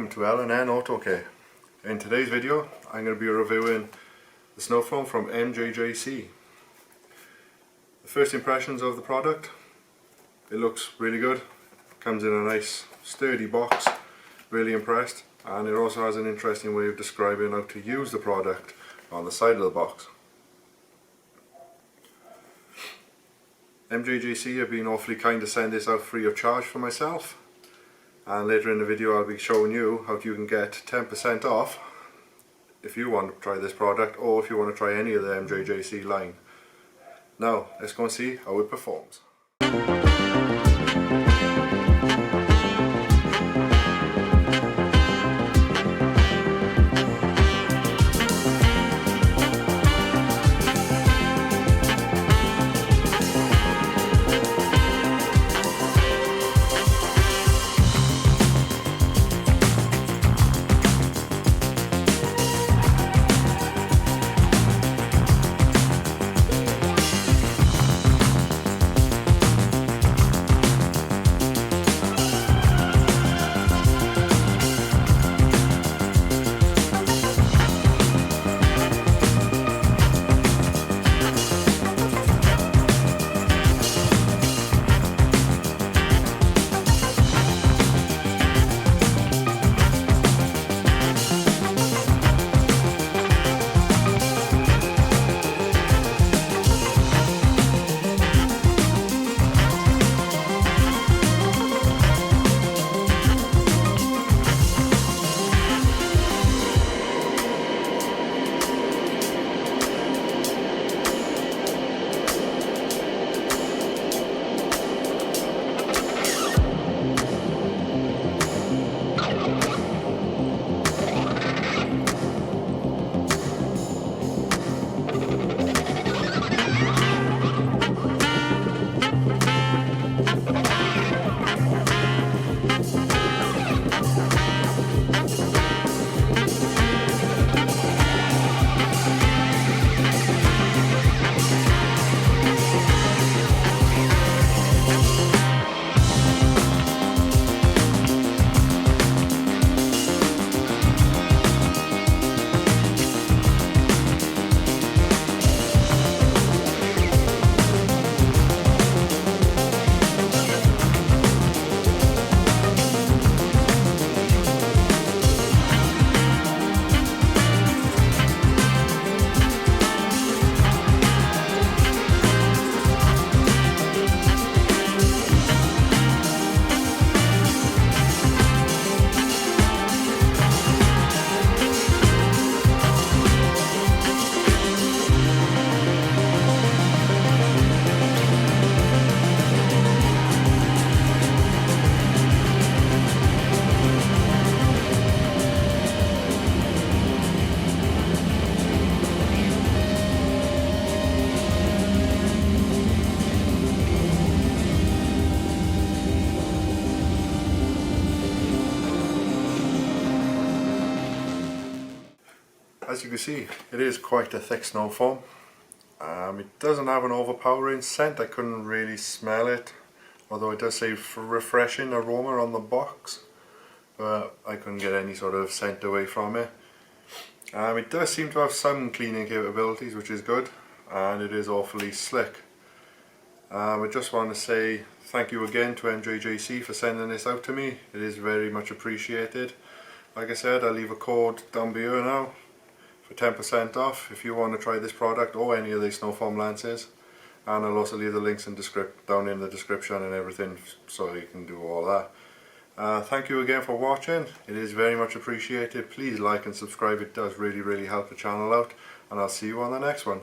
welcome to L and N Autocare. In today's video I'm going to be reviewing the Snowfoam from MJJC. The first impressions of the product: it looks really good, comes in a nice sturdy box, really impressed, and it also has an interesting way of describing how to use the product on the side of the box. MJJC have been awfully kind to send this out free of charge for myself, and later in the video I'll be showing you how you can get 10% off if you want to try this product, or if you want to try any of the MJJC line. Now let's go and see how it performs. As you can see, it is quite a thick snow foam. It doesn't have an overpowering scent. I couldn't really smell it, although it does say refreshing aroma on the box, but I couldn't get any sort of scent away from it. It does seem to have some cleaning capabilities, which is good, and it is awfully slick. I just want to say thank you again to MJJC for sending this out to me. It is very much appreciated. Like I said, I'll leave a code down below now for 10% off if you want to try this product or any of these Snowfoam lances, and I'll also leave the links down in the description and everything, so you can do all that. Thank you again for watching. It is very much appreciated. Please like and subscribe. It does really help the channel out, and I'll see you on the next one.